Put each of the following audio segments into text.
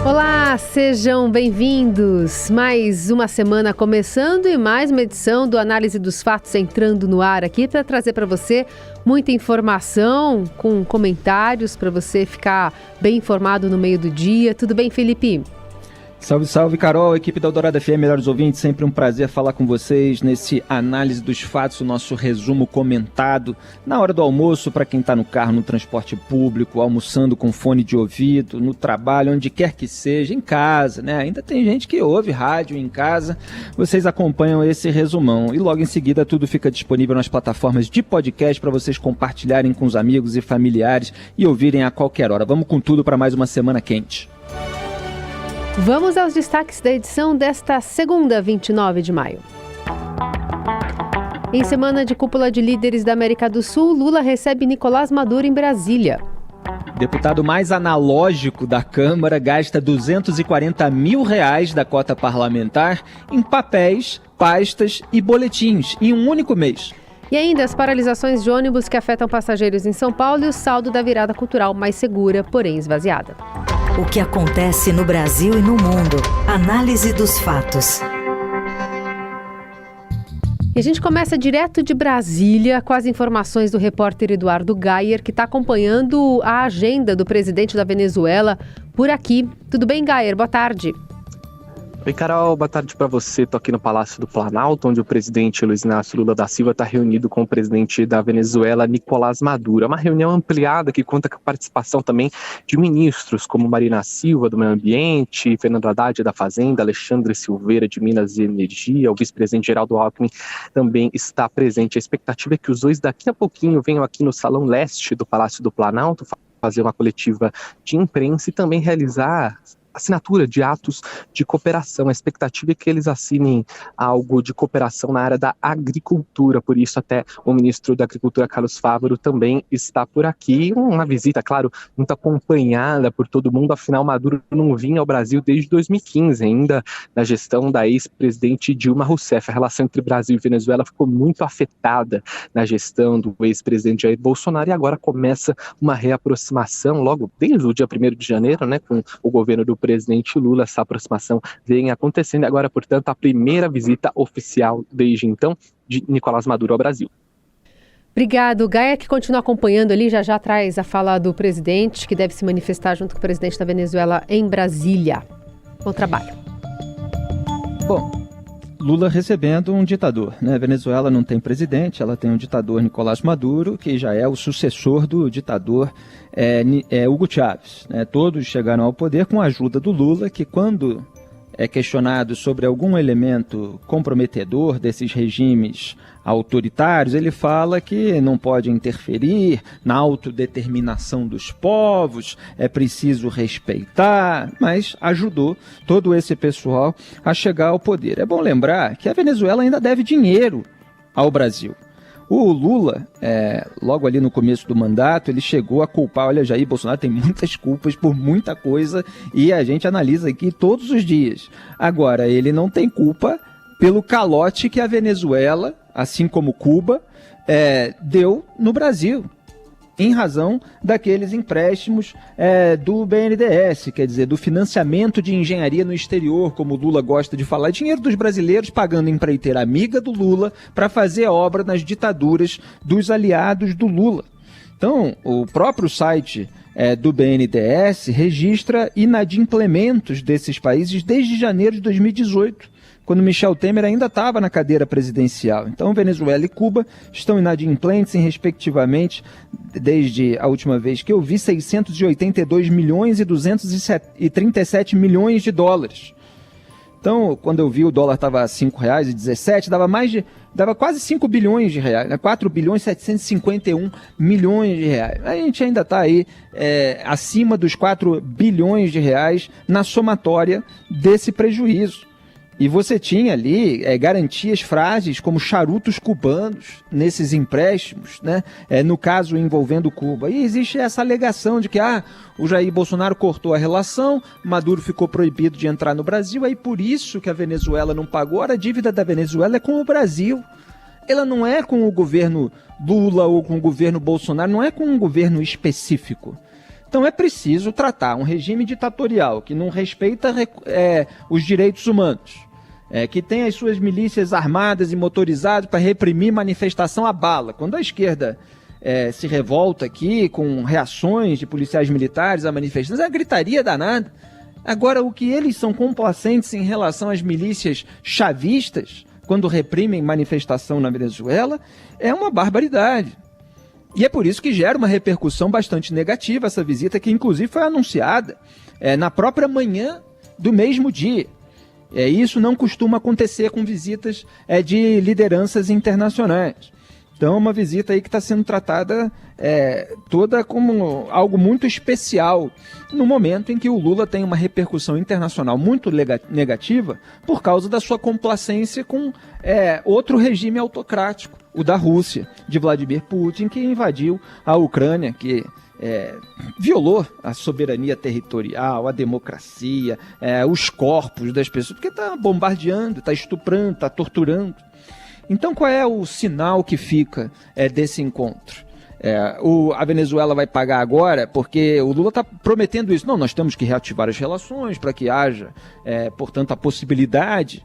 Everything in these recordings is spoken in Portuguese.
Olá, sejam bem-vindos. Mais uma semana começando e mais uma edição do Análise dos Fatos entrando no ar aqui para trazer para você muita informação com comentários para você ficar bem informado no meio do dia. Tudo bem, Felipe? Salve, salve, Carol, equipe da Eldorado FM, melhores ouvintes, sempre um prazer falar com vocês nesse Análise dos Fatos, o nosso resumo comentado na hora do almoço, para quem está no carro, no transporte público, almoçando com fone de ouvido, no trabalho, onde quer que seja, em casa, né? Ainda tem gente que ouve rádio em casa, vocês acompanham esse resumão e logo em seguida tudo fica disponível nas plataformas de podcast para vocês compartilharem com os amigos e familiares e ouvirem a qualquer hora. Vamos com tudo para mais uma semana quente. Vamos aos destaques da edição desta segunda, 29 de maio. Em semana de cúpula de líderes da América do Sul, Lula recebe Nicolás Maduro em Brasília. Deputado mais analógico da Câmara gasta R$240 mil da cota parlamentar em papéis, pastas e boletins em um único mês. E ainda as paralisações de ônibus que afetam passageiros em São Paulo e o saldo da virada cultural mais segura, porém esvaziada. O que acontece no Brasil e no mundo. Análise dos fatos. E a gente começa direto de Brasília com as informações do repórter Eduardo Gayer, que está acompanhando a agenda do presidente da Venezuela por aqui. Tudo bem, Gayer? Boa tarde. Oi, Carol, boa tarde para você. Estou aqui no Palácio do Planalto, onde o presidente Luiz Inácio Lula da Silva está reunido com o presidente da Venezuela, Nicolás Maduro. É uma reunião ampliada que conta com a participação também de ministros como Marina Silva, do Meio Ambiente, Fernando Haddad, da Fazenda, Alexandre Silveira, de Minas e Energia, o vice-presidente Geraldo Alckmin também está presente. A expectativa é que os dois daqui a pouquinho venham aqui no Salão Leste do Palácio do Planalto fazer uma coletiva de imprensa e também realizar assinatura de atos de cooperação. A expectativa é que eles assinem algo de cooperação na área da agricultura, por isso até o ministro da Agricultura, Carlos Fávaro, também está por aqui. Uma visita, claro, muito acompanhada por todo mundo, afinal Maduro não vinha ao Brasil desde 2015, ainda na gestão da ex-presidente Dilma Rousseff. A relação entre Brasil e Venezuela ficou muito afetada na gestão do ex-presidente Jair Bolsonaro e agora começa uma reaproximação logo desde o dia 1º de janeiro, né, com o governo do presidente Lula. Essa aproximação vem acontecendo agora, portanto, a primeira visita oficial desde então de Nicolás Maduro ao Brasil. Obrigado, Gaia, que continua acompanhando ali, já traz a fala do presidente, que deve se manifestar junto com o presidente da Venezuela em Brasília. Bom trabalho. Bom, Lula recebendo um ditador, né? A Venezuela não tem presidente, ela tem um ditador, Nicolás Maduro, que já é o sucessor do ditador Hugo Chávez, né? Todos chegaram ao poder com a ajuda do Lula, que quando é questionado sobre algum elemento comprometedor desses regimes autoritários, ele fala que não pode interferir na autodeterminação dos povos, é preciso respeitar, mas ajudou todo esse pessoal a chegar ao poder. É bom lembrar que a Venezuela ainda deve dinheiro ao Brasil. O Lula, logo ali no começo do mandato, ele chegou a culpar, olha, Jair Bolsonaro tem muitas culpas por muita coisa e a gente analisa aqui todos os dias. Agora, ele não tem culpa pelo calote que a Venezuela, assim como Cuba, deu no Brasil, em razão daqueles empréstimos do BNDES, quer dizer, do financiamento de engenharia no exterior, como o Lula gosta de falar, dinheiro dos brasileiros pagando empreiteira amiga do Lula para fazer obra nas ditaduras dos aliados do Lula. Então, o próprio site do BNDES registra inadimplementos desses países desde janeiro de 2018. Quando Michel Temer ainda estava na cadeira presidencial. Então, Venezuela e Cuba estão inadimplentes em, respectivamente, desde a última vez que eu vi, 682 milhões e 237 milhões de dólares. Então, quando eu vi o dólar estava a R$ 5,17, dava quase 5 bilhões de reais, né? 4 bilhões e 751 milhões de reais. A gente ainda está aí acima dos 4 bilhões de reais na somatória desse prejuízo. E você tinha ali garantias frágeis como charutos cubanos nesses empréstimos, né? No caso envolvendo Cuba. E existe essa alegação de que o Jair Bolsonaro cortou a relação, Maduro ficou proibido de entrar no Brasil, aí por isso que a Venezuela não pagou. Ora, a dívida da Venezuela é com o Brasil. Ela não é com o governo Lula ou com o governo Bolsonaro, não é com um governo específico. Então é preciso tratar um regime ditatorial que não respeita os direitos humanos, que tem as suas milícias armadas e motorizadas para reprimir manifestação à bala. Quando a esquerda se revolta aqui com reações de policiais militares a manifestantes, é uma gritaria danada. Agora, o que eles são complacentes em relação às milícias chavistas, quando reprimem manifestação na Venezuela, é uma barbaridade. E é por isso que gera uma repercussão bastante negativa essa visita, que inclusive foi anunciada na própria manhã do mesmo dia. Isso não costuma acontecer com visitas de lideranças internacionais. Então, é uma visita aí que está sendo tratada toda como algo muito especial, no momento em que o Lula tem uma repercussão internacional muito negativa por causa da sua complacência com outro regime autocrático, o da Rússia, de Vladimir Putin, que invadiu a Ucrânia, que violou a soberania territorial, a democracia, os corpos das pessoas, porque está bombardeando, está estuprando, está torturando. Então, qual é o sinal que fica desse encontro? A Venezuela vai pagar agora, porque o Lula está prometendo isso. Não, nós temos que reativar as relações para que haja, portanto, a possibilidade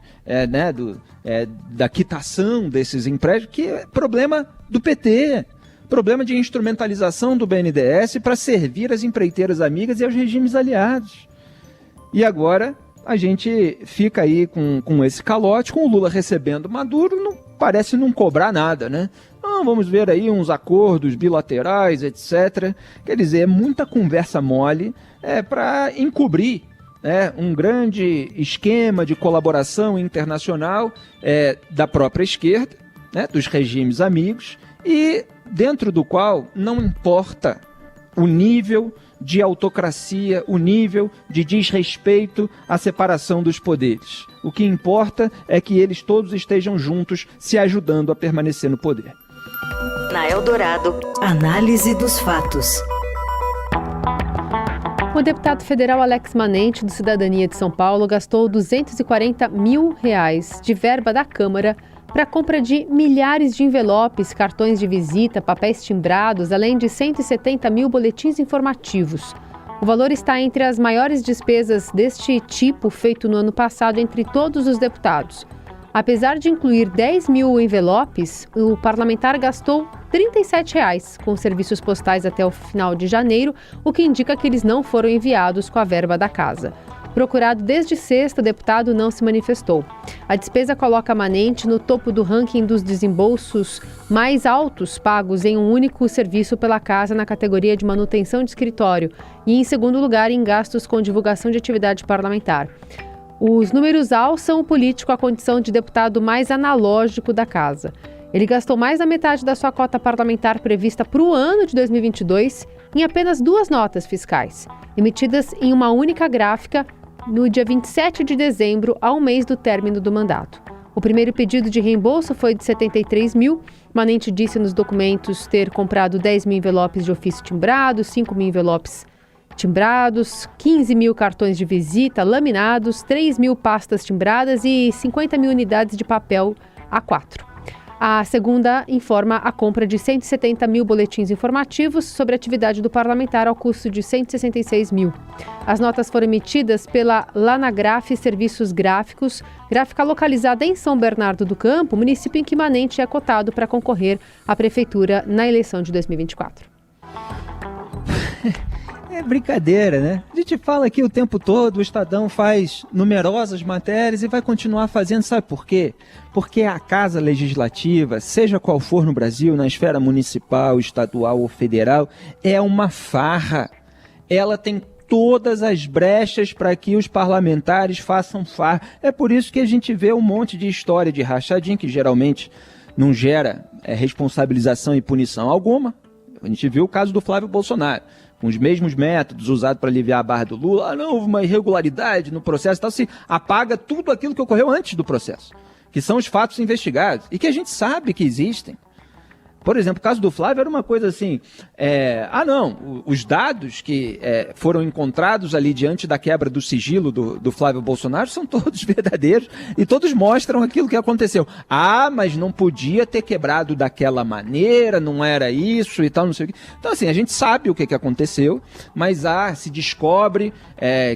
da quitação desses empréstimos, que é problema do PT, problema de instrumentalização do BNDES para servir as empreiteiras amigas e aos regimes aliados. E agora a gente fica aí com esse calote, com o Lula recebendo Maduro, parece não cobrar nada, né? Não, vamos ver aí uns acordos bilaterais, etc. Quer dizer, é muita conversa mole para encobrir um grande esquema de colaboração internacional da própria esquerda, dos regimes amigos, e dentro do qual não importa o nível de autocracia, o nível de desrespeito à separação dos poderes. O que importa é que eles todos estejam juntos, se ajudando a permanecer no poder. Na Eldorado, análise dos fatos. O deputado federal Alex Manente, do Cidadania de São Paulo, gastou R$ 240 mil de verba da Câmara para a compra de milhares de envelopes, cartões de visita, papéis timbrados, além de 170 mil boletins informativos. O valor está entre as maiores despesas deste tipo feito no ano passado entre todos os deputados. Apesar de incluir 10 mil envelopes, o parlamentar gastou R$ 37 com serviços postais até o final de janeiro, o que indica que eles não foram enviados com a verba da casa. Procurado desde sexta, o deputado não se manifestou. A despesa coloca Manente no topo do ranking dos desembolsos mais altos pagos em um único serviço pela casa na categoria de manutenção de escritório e em segundo lugar em gastos com divulgação de atividade parlamentar. Os números alçam o político à condição de deputado mais analógico da casa. Ele gastou mais da metade da sua cota parlamentar prevista para o ano de 2022 em apenas 2 notas fiscais, emitidas em uma única gráfica no dia 27 de dezembro, ao mês do término do mandato. O primeiro pedido de reembolso foi de 73 mil. Manente disse nos documentos ter comprado 10 mil envelopes de ofício timbrados, 5 mil envelopes timbrados, 15 mil cartões de visita laminados, 3 mil pastas timbradas e 50 mil unidades de papel A4. A segunda informa a compra de 170 mil boletins informativos sobre a atividade do parlamentar ao custo de 166 mil. As notas foram emitidas pela Lanagraf Serviços Gráficos, gráfica localizada em São Bernardo do Campo, município em que Manente é cotado para concorrer à prefeitura na eleição de 2024. É brincadeira, né? A gente fala aqui o tempo todo, o Estadão faz numerosas matérias e vai continuar fazendo, sabe por quê? Porque a Casa Legislativa, seja qual for no Brasil, na esfera municipal, estadual ou federal, é uma farra. Ela tem todas as brechas para que os parlamentares façam farra. É por isso que a gente vê um monte de história de rachadinha que geralmente não gera responsabilização e punição alguma. A gente viu o caso do Flávio Bolsonaro, com os mesmos métodos usados para aliviar a barra do Lula. Não, houve uma irregularidade no processo, então se apaga tudo aquilo que ocorreu antes do processo, que são os fatos investigados e que a gente sabe que existem. Por exemplo, o caso do Flávio era uma coisa assim, os dados que foram encontrados ali diante da quebra do sigilo do Flávio Bolsonaro são todos verdadeiros e todos mostram aquilo que aconteceu. Mas não podia ter quebrado daquela maneira, não era isso e tal, não sei o quê. Então, assim, a gente sabe o que aconteceu, mas se descobre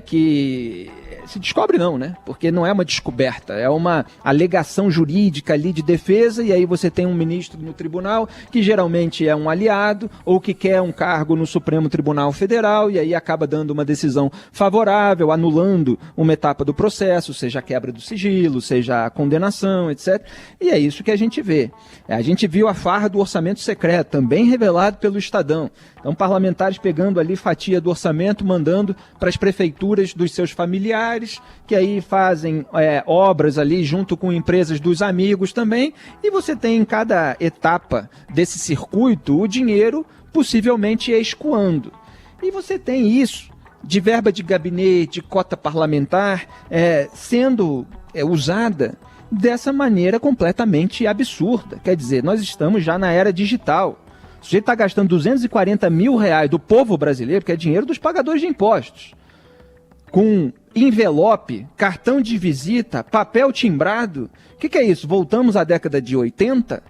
que... Se descobre não, né? Porque não é uma descoberta, é uma alegação jurídica ali de defesa, e aí você tem um ministro no tribunal que geralmente é um aliado ou que quer um cargo no Supremo Tribunal Federal e aí acaba dando uma decisão favorável, anulando uma etapa do processo, seja a quebra do sigilo, seja a condenação, etc. E é isso que a gente vê. A gente viu a farra do orçamento secreto, também revelado pelo Estadão. Então, parlamentares pegando ali fatia do orçamento, mandando para as prefeituras dos seus familiares, que aí fazem obras ali junto com empresas dos amigos também, e você tem em cada etapa desse circuito o dinheiro possivelmente escoando. E você tem isso de verba de gabinete, cota parlamentar, sendo usada dessa maneira completamente absurda. Quer dizer, nós estamos já na era digital. O sujeito está gastando R$240 mil do povo brasileiro, que é dinheiro dos pagadores de impostos, com envelope, cartão de visita, papel timbrado. O que é isso? Voltamos à década de 80?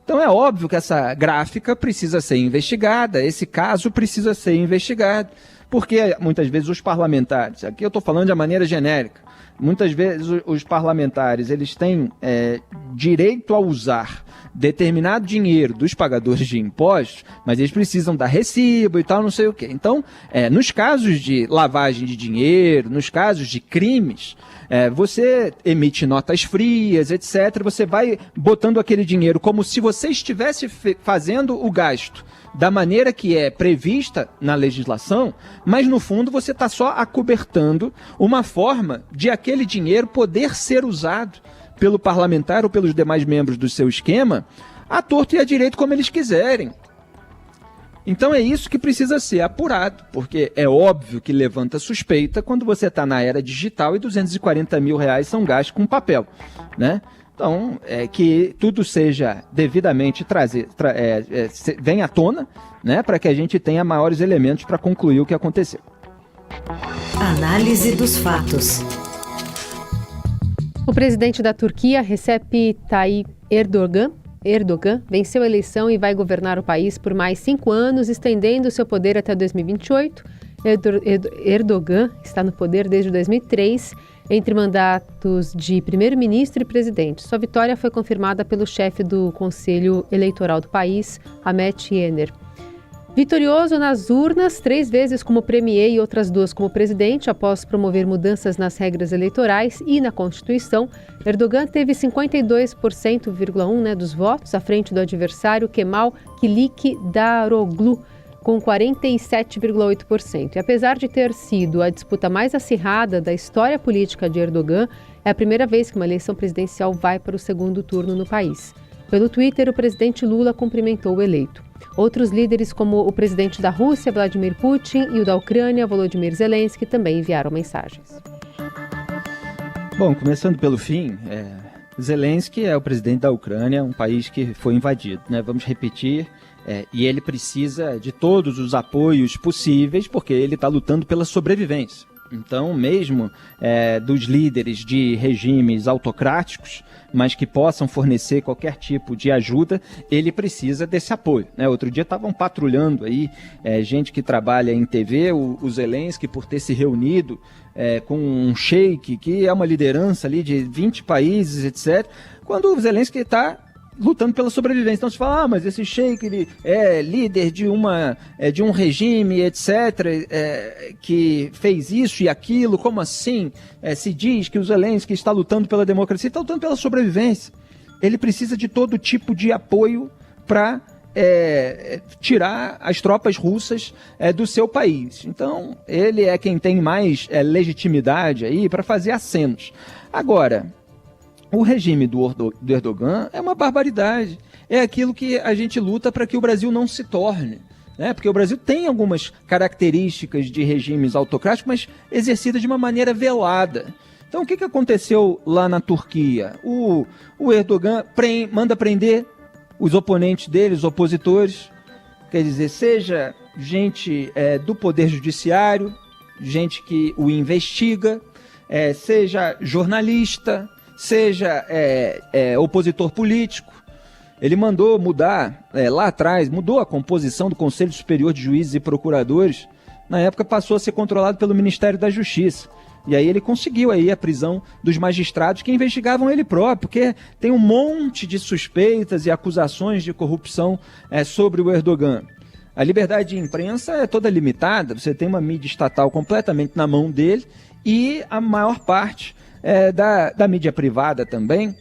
Então é óbvio que essa gráfica precisa ser investigada, esse caso precisa ser investigado, porque muitas vezes os parlamentares, aqui eu estou falando de maneira genérica, muitas vezes os parlamentares eles têm direito a usar determinado dinheiro dos pagadores de impostos, mas eles precisam dar recibo e tal, não sei o quê. Então, nos casos de lavagem de dinheiro, nos casos de crimes, você emite notas frias, etc. Você vai botando aquele dinheiro como se você estivesse fazendo o gasto da maneira que é prevista na legislação, mas no fundo você está só acobertando uma forma de aquele dinheiro poder ser usado pelo parlamentar ou pelos demais membros do seu esquema à torto e à direito como eles quiserem. Então é isso que precisa ser apurado, porque é óbvio que levanta suspeita quando você está na era digital e R$240 mil são gastos com papel, né? Então, que tudo seja devidamente venha à tona, né, para que a gente tenha maiores elementos para concluir o que aconteceu. Análise dos fatos. O presidente da Turquia, Recep Tayyip Erdogan, venceu a eleição e vai governar o país por mais 5 anos, estendendo seu poder até 2028. Erdogan está no poder desde 2003, entre mandatos de primeiro-ministro e presidente. Sua vitória foi confirmada pelo chefe do Conselho Eleitoral do país, Ahmet Yener. Vitorioso nas urnas, 3 vezes como premier e outras 2 como presidente, após promover mudanças nas regras eleitorais e na Constituição, Erdogan teve 52,1% dos votos, à frente do adversário Kemal Kılıçdaroğlu, com 47,8%. E apesar de ter sido a disputa mais acirrada da história política de Erdogan, é a primeira vez que uma eleição presidencial vai para o segundo turno no país. Pelo Twitter, o presidente Lula cumprimentou o eleito. Outros líderes, como o presidente da Rússia, Vladimir Putin, e o da Ucrânia, Volodymyr Zelensky, também enviaram mensagens. Bom, começando pelo fim, Zelensky é o presidente da Ucrânia, um país que foi invadido, né? Vamos repetir, e ele precisa de todos os apoios possíveis, porque ele está lutando pela sobrevivência. Então, mesmo dos líderes de regimes autocráticos, mas que possam fornecer qualquer tipo de ajuda, ele precisa desse apoio, né? Outro dia estavam patrulhando aí gente que trabalha em TV, o Zelensky, por ter se reunido com um sheik, que é uma liderança ali de 20 países, etc., quando o Zelensky está lutando pela sobrevivência. Então se fala, mas esse sheik ele é líder de um regime, etc., que fez isso e aquilo, como assim? Se diz que o Zelensky está lutando pela democracia, está lutando pela sobrevivência. Ele precisa de todo tipo de apoio para tirar as tropas russas do seu país. Então ele é quem tem mais legitimidade aí para fazer acenos. Agora, o regime do Erdogan é uma barbaridade. É aquilo que a gente luta para que o Brasil não se torne, né? Porque o Brasil tem algumas características de regimes autocráticos, mas exercidas de uma maneira velada. Então, o que aconteceu lá na Turquia? O Erdogan manda prender os oponentes dele, os opositores, quer dizer, seja gente do Poder Judiciário, gente que o investiga, seja jornalista, seja opositor político. Ele mandou mudar, lá atrás, mudou a composição do Conselho Superior de Juízes e Procuradores. Na época passou a ser controlado pelo Ministério da Justiça. E aí ele conseguiu aí a prisão dos magistrados que investigavam ele próprio, porque tem um monte de suspeitas e acusações de corrupção sobre o Erdogan. A liberdade de imprensa é toda limitada, você tem uma mídia estatal completamente na mão dele e a maior parte da mídia privada também.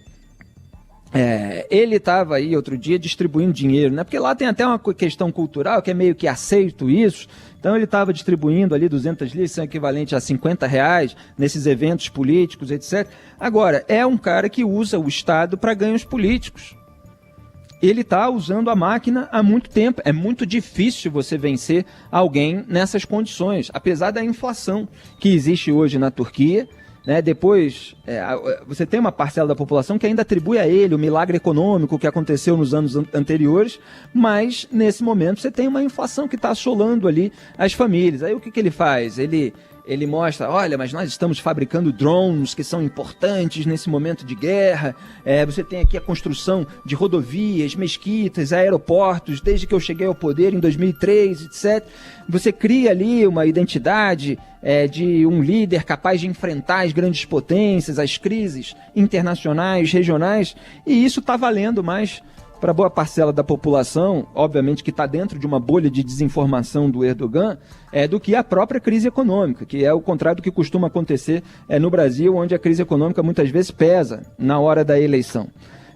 Ele estava aí outro dia distribuindo dinheiro, né? Porque lá tem até uma questão cultural que é meio que aceito isso. Então ele estava distribuindo ali 200 libras, são equivalente a R$50 nesses eventos políticos, etc. Agora, é um cara que usa o Estado para ganhos políticos. Ele está usando a máquina há muito tempo. É muito difícil você vencer alguém nessas condições, apesar da inflação que existe hoje na Turquia. Depois, você tem uma parcela da população que ainda atribui a ele o milagre econômico que aconteceu nos anos anteriores, mas nesse momento você tem uma inflação que está assolando ali as famílias. Aí o que ele faz? Ele mostra, olha, mas nós estamos fabricando drones que são importantes nesse momento de guerra, você tem aqui a construção de rodovias, mesquitas, aeroportos, desde que eu cheguei ao poder em 2003, etc. Você cria ali uma identidade de um líder capaz de enfrentar as grandes potências, as crises internacionais, regionais, e isso está valendo mais para boa parcela da população, obviamente que está dentro de uma bolha de desinformação do Erdogan, do que a própria crise econômica, que é o contrário do que costuma acontecer no Brasil, onde a crise econômica muitas vezes pesa na hora da eleição.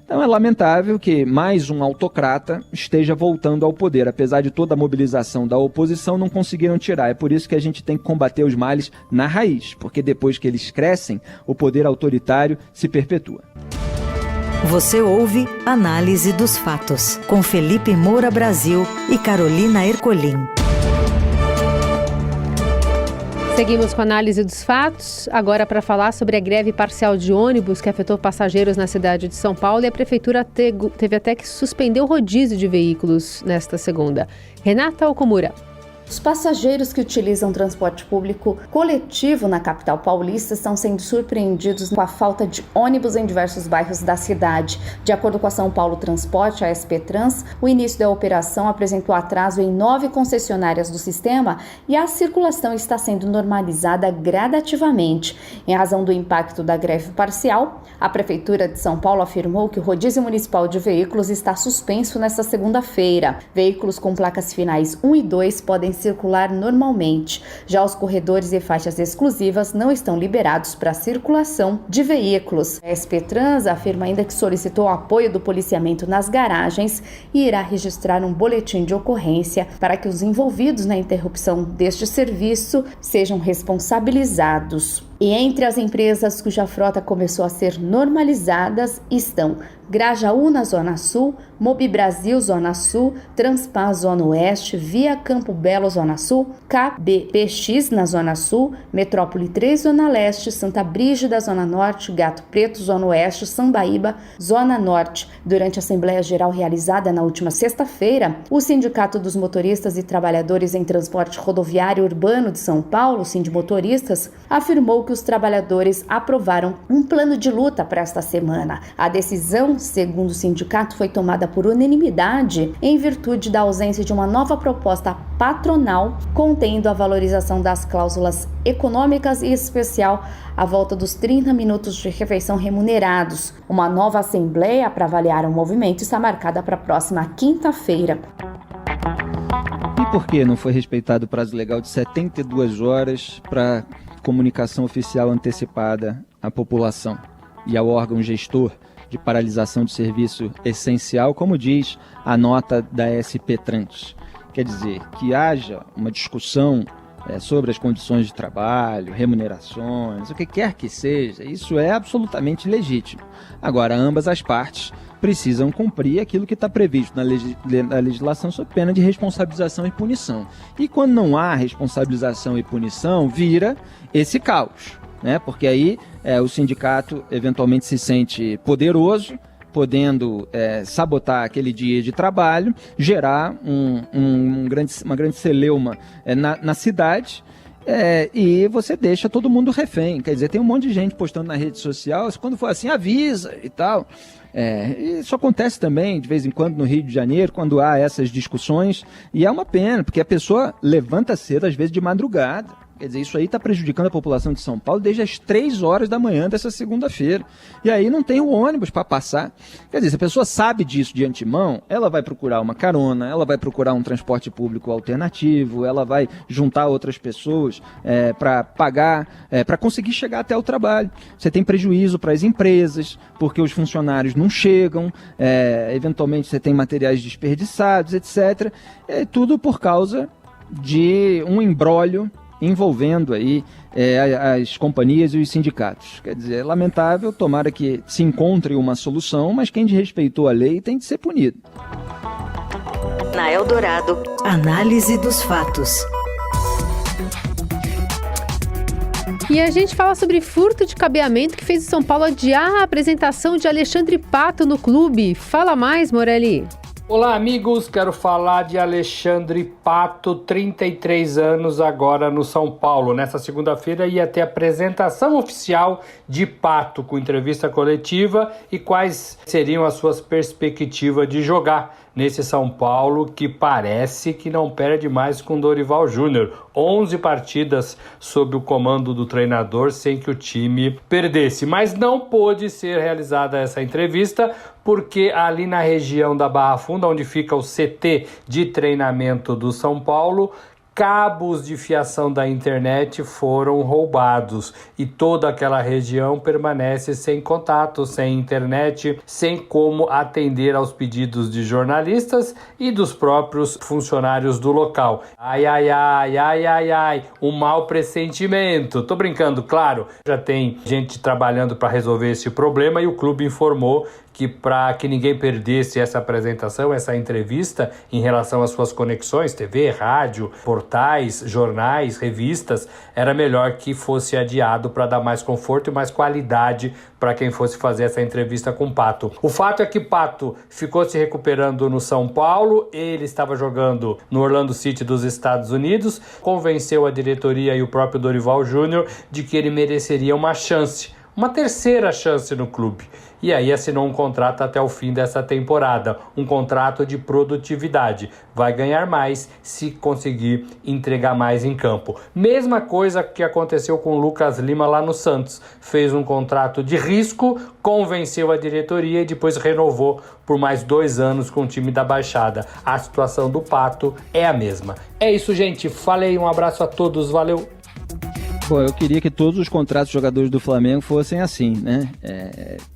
Então é lamentável que mais um autocrata esteja voltando ao poder. Apesar de toda a mobilização da oposição, não conseguiram tirar. É por isso que a gente tem que combater os males na raiz, porque depois que eles crescem, o poder autoritário se perpetua. Você ouve Análise dos Fatos, com Felipe Moura Brasil e Carolina Ercolim. Seguimos com a análise dos fatos, agora para falar sobre a greve parcial de ônibus que afetou passageiros na cidade de São Paulo, e a prefeitura teve até que suspender o rodízio de veículos nesta segunda. Renata Okumura. Os passageiros que utilizam transporte público coletivo na capital paulista estão sendo surpreendidos com a falta de ônibus em diversos bairros da cidade. De acordo com a São Paulo Transporte, a SP Trans, o início da operação apresentou atraso em 9 concessionárias do sistema e a circulação está sendo normalizada gradativamente. Em razão do impacto da greve parcial, a Prefeitura de São Paulo afirmou que o rodízio municipal de veículos está suspenso nesta segunda-feira. Veículos com placas finais 1 e 2 podem circular normalmente. Já os corredores e faixas exclusivas não estão liberados para a circulação de veículos. A SP Trans afirma ainda que solicitou o apoio do policiamento nas garagens e irá registrar um boletim de ocorrência para que os envolvidos na interrupção deste serviço sejam responsabilizados. E entre as empresas cuja frota começou a ser normalizadas estão Grajaú na Zona Sul, Mobi Brasil Zona Sul, Transpaz Zona Oeste, Via Campo Belo Zona Sul, KBPX na Zona Sul, Metrópole 3 Zona Leste, Santa Brígida Zona Norte, Gato Preto Zona Oeste, Sambaíba Zona Norte. Durante a Assembleia Geral realizada na última sexta-feira, o Sindicato dos Motoristas e Trabalhadores em Transporte Rodoviário Urbano de São Paulo, Sindimotoristas, afirmou que os trabalhadores aprovaram um plano de luta para esta semana. A decisão, segundo o sindicato, foi tomada por unanimidade em virtude da ausência de uma nova proposta patronal contendo a valorização das cláusulas econômicas e, em especial, a volta dos 30 minutos de refeição remunerados. Uma nova assembleia para avaliar o movimento está marcada para a próxima quinta-feira. E por que não foi respeitado o prazo legal de 72 horas para comunicação oficial antecipada à população e ao órgão gestor de paralisação de serviço essencial, como diz a nota da SP Trans? Quer dizer, que haja uma discussão sobre as condições de trabalho, remunerações, o que quer que seja, isso é absolutamente legítimo. Agora, ambas as partes precisam cumprir aquilo que está previsto na legislação sob pena de responsabilização e punição. E quando não há responsabilização e punição, vira esse caos, né? Porque aí o sindicato eventualmente se sente poderoso, podendo sabotar aquele dia de trabalho, gerar uma grande celeuma na cidade. E você deixa todo mundo refém. Quer dizer, tem um monte de gente postando na rede social, quando for assim, avisa e tal. Isso acontece também, de vez em quando, no Rio de Janeiro, quando há essas discussões, e é uma pena, porque a pessoa levanta cedo, às vezes de madrugada. Quer dizer, isso aí está prejudicando a população de São Paulo desde as 3 horas da manhã dessa segunda-feira. E aí não tem o ônibus para passar. Quer dizer, se a pessoa sabe disso de antemão, ela vai procurar uma carona, ela vai procurar um transporte público alternativo, ela vai juntar outras pessoas para pagar, para conseguir chegar até o trabalho. Você tem prejuízo para as empresas, porque os funcionários não chegam, eventualmente você tem materiais desperdiçados, etc. Tudo por causa de um imbróglio envolvendo aí as companhias e os sindicatos. Quer dizer, é lamentável, tomara que se encontre uma solução, mas quem desrespeitou a lei tem de ser punido. Na Eldorado, análise dos fatos. E a gente fala sobre furto de cabeamento que fez o São Paulo adiar a apresentação de Alexandre Pato no clube. Fala mais, Morelli. Olá, amigos, quero falar de Alexandre Pato, 33 anos agora no São Paulo. Nessa segunda-feira ia ter a apresentação oficial de Pato, com entrevista coletiva e quais seriam as suas perspectivas de jogar nesse São Paulo que parece que não perde mais com Dorival Júnior. 11 partidas sob o comando do treinador sem que o time perdesse. Mas não pôde ser realizada essa entrevista porque ali na região da Barra Funda, onde fica o CT de treinamento do São Paulo, cabos de fiação da internet foram roubados e toda aquela região permanece sem contato, sem internet, sem como atender aos pedidos de jornalistas e dos próprios funcionários do local. Um mau pressentimento. Tô brincando, claro, já tem gente trabalhando para resolver esse problema e o clube informou que para que ninguém perdesse essa apresentação, essa entrevista em relação às suas conexões, TV, rádio, portais, jornais, revistas, era melhor que fosse adiado para dar mais conforto e mais qualidade para quem fosse fazer essa entrevista com o Pato. O fato é que Pato ficou se recuperando no São Paulo, ele estava jogando no Orlando City dos Estados Unidos, convenceu a diretoria e o próprio Dorival Júnior de que ele mereceria uma chance, uma terceira chance no clube. E aí assinou um contrato até o fim dessa temporada, um contrato de produtividade. Vai ganhar mais se conseguir entregar mais em campo. Mesma coisa que aconteceu com o Lucas Lima lá no Santos. Fez um contrato de risco, convenceu a diretoria e depois renovou por mais 2 anos com o time da Baixada. A situação do Pato é a mesma. É isso, gente. Falei, um abraço a todos, valeu! Bom, eu queria que todos os contratos de jogadores do Flamengo fossem assim, né?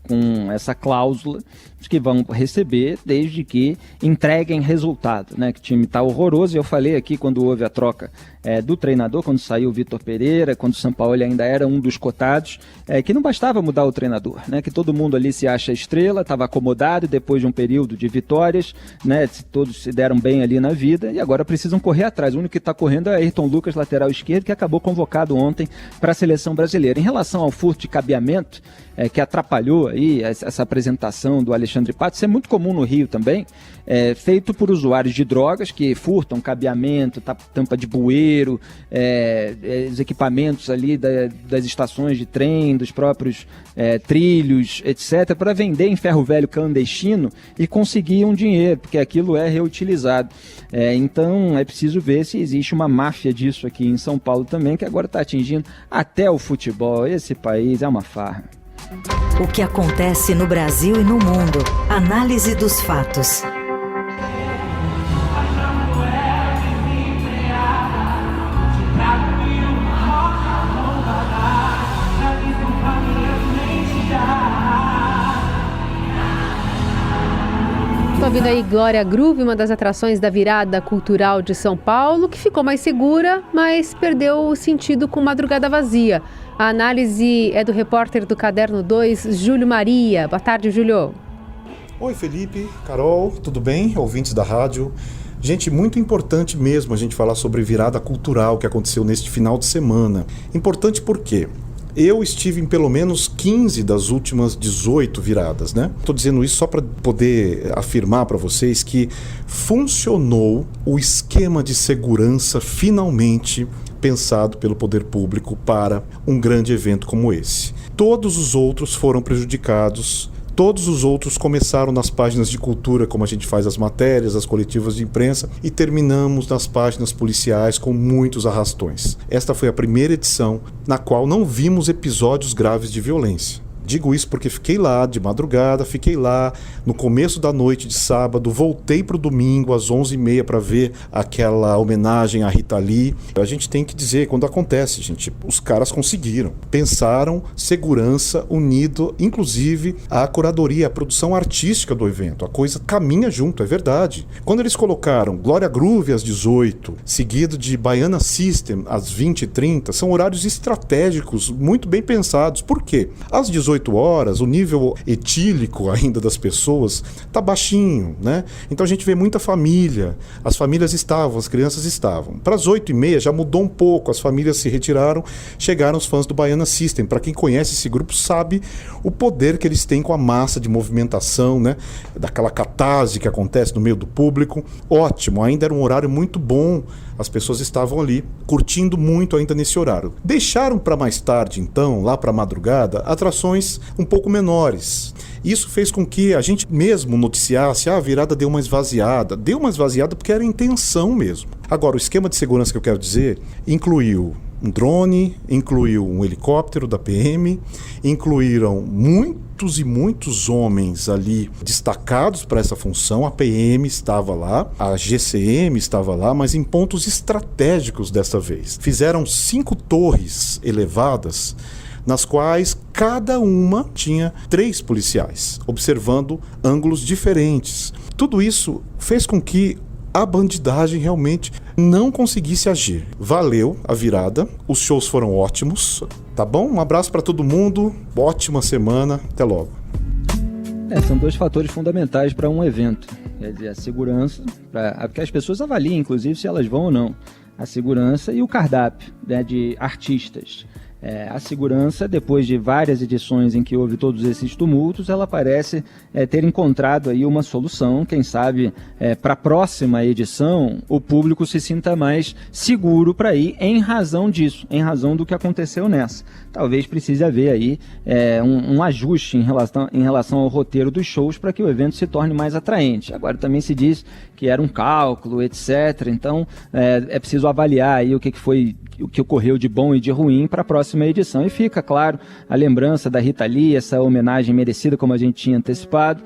Com essa cláusula de que vão receber desde que entreguem resultado, né? Que o time está horroroso. Eu falei aqui quando houve a troca do treinador, quando saiu o Vitor Pereira, quando o Sampaoli ainda era um dos cotados, que não bastava mudar o treinador, né? Que todo mundo ali se acha estrela, estava acomodado depois de um período de vitórias, né? Todos se deram bem ali na vida e agora precisam correr atrás. O único que está correndo é Ayrton Lucas, lateral esquerdo, que acabou convocado ontem para a seleção brasileira. Em relação ao furto de cabeamento, que atrapalhou aí essa apresentação do Alexandre Pato, isso é muito comum no Rio também, feito por usuários de drogas que furtam cabeamento, tampa de bueiro, os equipamentos ali das estações de trem, dos próprios trilhos, etc., para vender em ferro velho clandestino e conseguir um dinheiro, porque aquilo é reutilizado. Então é preciso ver se existe uma máfia disso aqui em São Paulo também, que agora está atingindo até o futebol. Esse país é uma farra. O que acontece no Brasil e no mundo. Análise dos fatos. Estou ouvindo aí Glória Groove, uma das atrações da virada cultural de São Paulo, que ficou mais segura, mas perdeu o sentido com Madrugada Vazia. A análise é do repórter do Caderno 2, Júlio Maria. Boa tarde, Júlio. Oi, Felipe, Carol, tudo bem? Ouvintes da rádio. Gente, muito importante mesmo a gente falar sobre virada cultural que aconteceu neste final de semana. Importante por quê? Eu estive em pelo menos 15 das últimas 18 viradas, né? Estou dizendo isso só para poder afirmar para vocês que funcionou o esquema de segurança finalmente pensado pelo poder público para um grande evento como esse. Todos os outros foram prejudicados. Todos os outros começaram nas páginas de cultura, como a gente faz as matérias, as coletivas de imprensa, e terminamos nas páginas policiais com muitos arrastões. Esta foi a primeira edição na qual não vimos episódios graves de violência. Digo isso porque fiquei lá de madrugada, fiquei lá no começo da noite de sábado, voltei para o domingo às 11h30 para ver aquela homenagem à Rita Lee. A gente tem que dizer, quando acontece, gente, os caras conseguiram. Pensaram segurança unido, inclusive a curadoria, a produção artística do evento. A coisa caminha junto, é verdade. Quando eles colocaram Glória Groove às 18, seguido de Baiana System às 20h30, são horários estratégicos, muito bem pensados. Por quê? Às 18 horas, o nível etílico ainda das pessoas está baixinho, né? Então a gente vê muita família, as famílias estavam, as crianças estavam. Para as 8h30 já mudou um pouco, as famílias se retiraram, chegaram os fãs do Baiana System. Para quem conhece esse grupo sabe o poder que eles têm com a massa de movimentação, né? Daquela catarse que acontece no meio do público. Ótimo, ainda era um horário muito bom, as pessoas estavam ali curtindo muito ainda nesse horário. Deixaram para mais tarde, então, lá para a madrugada, atrações um pouco menores. Isso fez com que a gente mesmo noticiasse, a virada deu uma esvaziada. Deu uma esvaziada porque era intenção mesmo. Agora, o esquema de segurança que eu quero dizer incluiu um drone, incluiu um helicóptero da PM, incluíram muitos e muitos homens ali destacados para essa função. A PM estava lá, a GCM estava lá, mas em pontos estratégicos dessa vez. Fizeram 5 torres elevadas, nas quais cada uma tinha 3 policiais, observando ângulos diferentes. Tudo isso fez com que a bandidagem realmente não conseguisse agir. Valeu a virada, os shows foram ótimos, tá bom? Um abraço para todo mundo, ótima semana, até logo. São 2 fatores fundamentais para um evento, quer dizer, a segurança, para que as pessoas avaliem, inclusive, se elas vão ou não, a segurança e o cardápio, né, de artistas. A segurança, depois de várias edições em que houve todos esses tumultos, ela parece ter encontrado aí uma solução. Quem sabe para a próxima edição o público se sinta mais seguro para ir em razão disso, em razão do que aconteceu nessa. Talvez precise haver aí um ajuste em relação ao roteiro dos shows para que o evento se torne mais atraente. Agora também se diz que era um cálculo, etc. Então é preciso avaliar aí o que ocorreu de bom e de ruim para a próxima edição. E fica, claro, a lembrança da Rita Lee, essa homenagem merecida, como a gente tinha antecipado.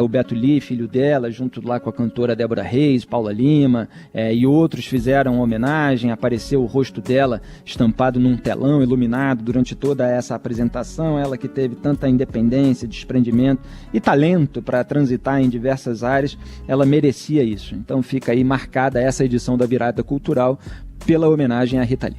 O Beto Lee, filho dela, junto lá com a cantora Débora Reis, Paula Lima, e outros fizeram homenagem. Apareceu o rosto dela estampado num telão iluminado durante toda essa apresentação. Ela que teve tanta independência, desprendimento e talento para transitar em diversas áreas, ela merecia isso. Então fica aí marcada essa edição da Virada Cultural pela homenagem à Rita Lee.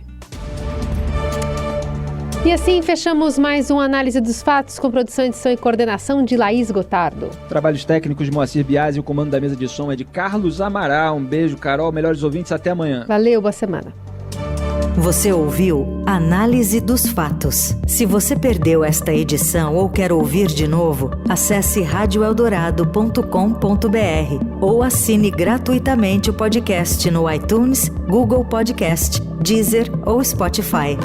E assim fechamos mais uma análise dos fatos com produção, edição e coordenação de Laís Gotardo. Trabalhos técnicos de Moacir Biasi e o comando da mesa de som é de Carlos Amaral. Um beijo, Carol, melhores ouvintes, até amanhã. Valeu, boa semana. Você ouviu Análise dos Fatos. Se você perdeu esta edição ou quer ouvir de novo, acesse radioeldorado.com.br ou assine gratuitamente o podcast no iTunes, Google Podcast, Deezer ou Spotify.